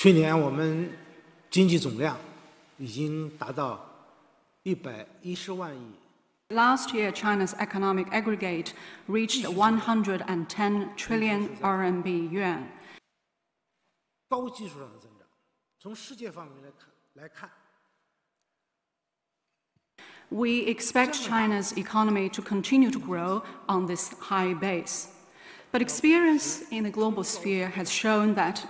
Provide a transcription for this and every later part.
去年我们经济总量已经达到110万亿。 Last year, China's economic aggregate reached 110 trillion RMB yuan. 高基础上的增长，从世界方面来看。 We expect China's economy to continue to grow on this high base. But experience in the global sphere has shown that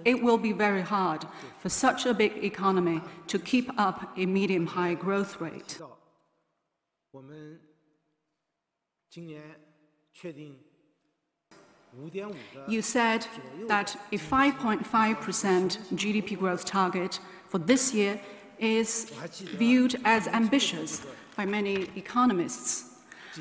it will be very hard for such a big economy to keep up a medium-high growth rate. 我们今年确定 5.5 You said that a 5.5% GDP growth target for this year is viewed as ambitious by many economists.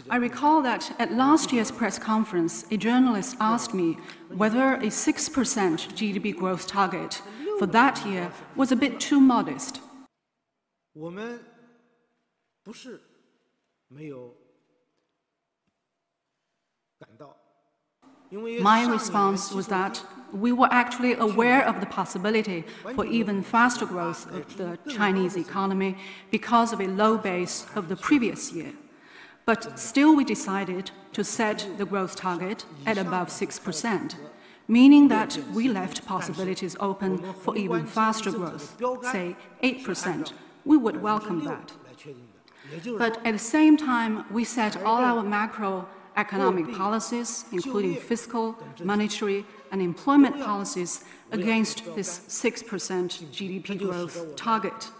I recall that at last year's press conference, a journalist asked me whether a 6% GDP growth target for that year was a bit too modest. 我们不是没有感到。 My response was that we were actually aware of the possibility for even faster growth of the Chinese economy because of a low base of the previous year. But still we decided to set the growth target at above 6%, meaning that we left possibilities open for even faster growth, say 8%. We would welcome that. But at the same time, we set all our macroeconomic policies, including fiscal, monetary, and employment policies, against this 6% GDP growth target.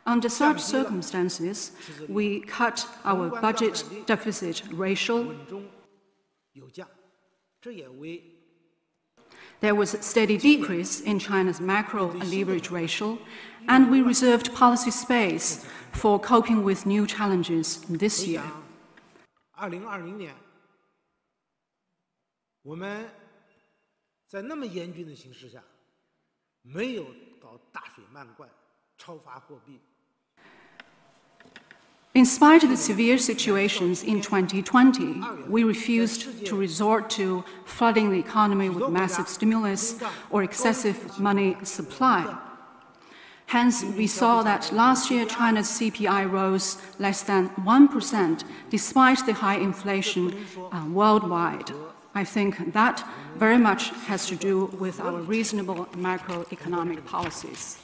Under such circumstances, we cut our budget deficit ratio. There was a steady decrease in China's macro leverage ratio, and we reserved policy space for coping with new challenges this year. 2020年，我们在那么严峻的形势下，没有搞大水漫灌、超发货币。 In spite of the severe situations in 2020, we refused to resort to flooding the economy with massive stimulus or excessive money supply. Hence, we saw that last year China's CPI rose less than 1% despite the high inflation worldwide. I think that very much has to do with our reasonable macroeconomic policies.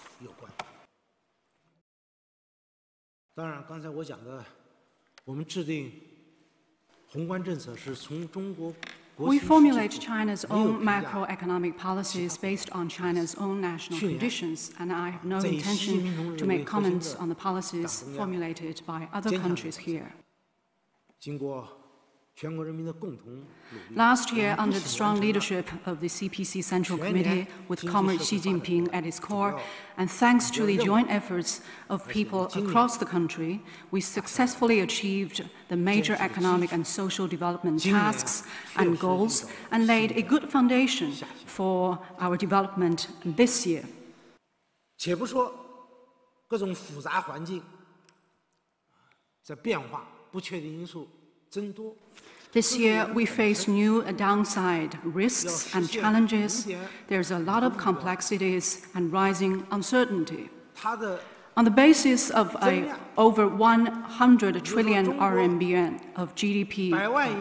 当然，刚才我讲的，我们制定宏观政策是从中国。 We formulate China's own macroeconomic policies based on China's own national conditions, and I have no intention to make comments on the policies formulated by other countries here. 经过 Last year, under the strong leadership of the CPC Central Committee, with Comrade Xi Jinping at its core, and thanks to the joint efforts of people across the country, we successfully achieved the major economic and social development tasks and goals, and laid a good foundation for our development this year. 且不说各种复杂环境在变化、不确定因素增多。 This year, we face new downside risks and challenges. There's a lot of complexities and rising uncertainty. On the basis of over 100 trillion RMB of GDP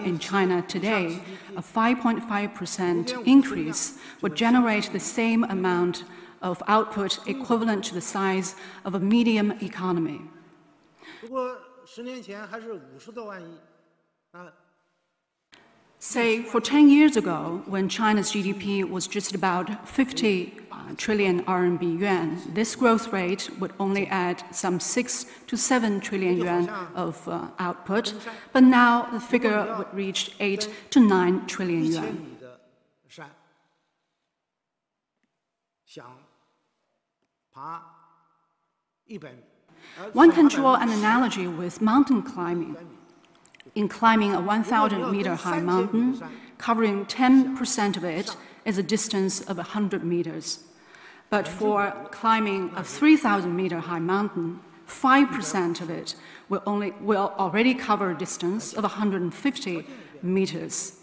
in China today, a 5.5% increase would generate the same amount of output equivalent to the size of a medium economy. 如果10年前还是50多万亿， Say, for 10 years ago, when China's GDP was just about 50 trillion RMB yuan, this growth rate would only add some 6 to 7 trillion yuan of output, but now the figure would reach 8 to 9 trillion yuan. One can draw an analogy with mountain climbing. In climbing a 1,000-meter high mountain, covering 10% of it is a distance of 100 meters. But for climbing a 3,000-meter high mountain, 5% of it will already cover a distance of 150 meters.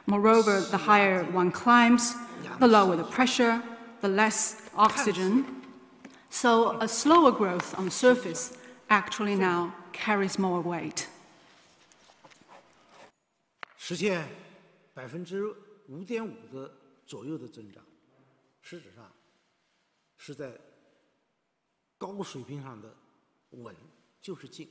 Moreover, the higher one climbs, the lower the pressure, the less oxygen. So a slower growth on the surface actually now carries more weight. 实现5.5%的左右的增长，实质上是在高水平上的稳，就是静。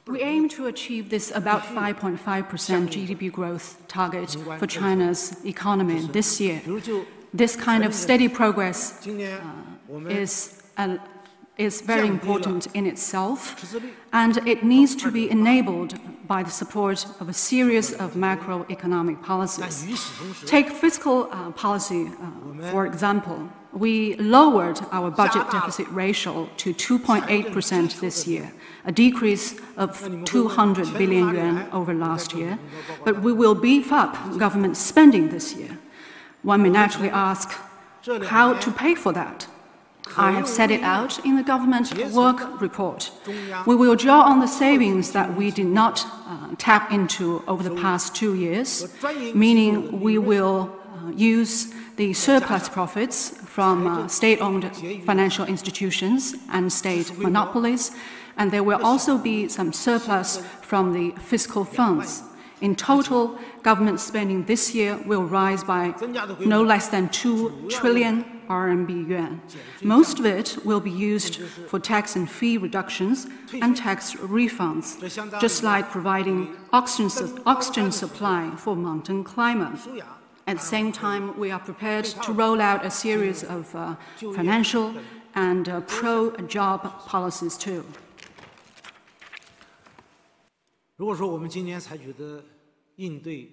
We aim to achieve this about 5.5% GDP growth target for China's economy this year. This kind of steady progress is very important in itself, and it needs to be enabled by the support of a series of macroeconomic policies. Take fiscal policy, for example. We lowered our budget deficit ratio to 2.8% this year, a decrease of 200 billion yuan over last year. But we will beef up government spending this year. One may naturally ask how to pay for that. I have set it out in the government work report. We will draw on the savings that we did not tap into over the past 2 years, meaning we will use the surplus profits from state-owned financial institutions and state monopolies, and there will also be some surplus from the fiscal funds. In total, government spending this year will rise by no less than 2 trillion RMB yuan. Most of it will be used for tax and fee reductions and tax refunds, just like providing oxygen supply for mountain climbers. At the same time, we are prepared to roll out a series of financial and pro-job policies too. 如果说我们今年采取的应对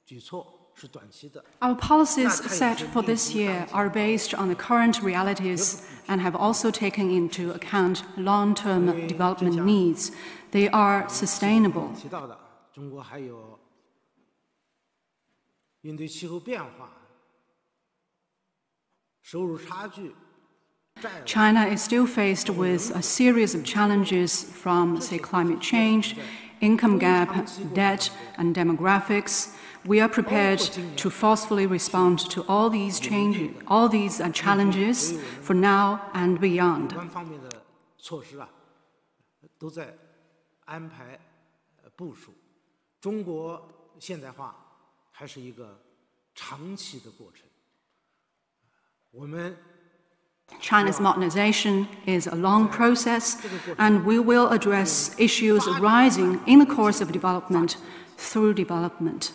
举措是短期的， Our policies set for this year are based on the current realities and have also taken into account long-term development needs. They are sustainable. 提到的，中国还有应对气候变化、收入差距。 China is still faced with a series of challenges from, say, climate change, income gap, debt, and demographics. We are prepared to forcefully respond to all these changes, all these challenges for now and beyond. 官方面的措施啊，都在安排部署。中国现代化还是一个长期的过程。我们 China's modernization is a long process, and we will address issues arising in the course of development through development.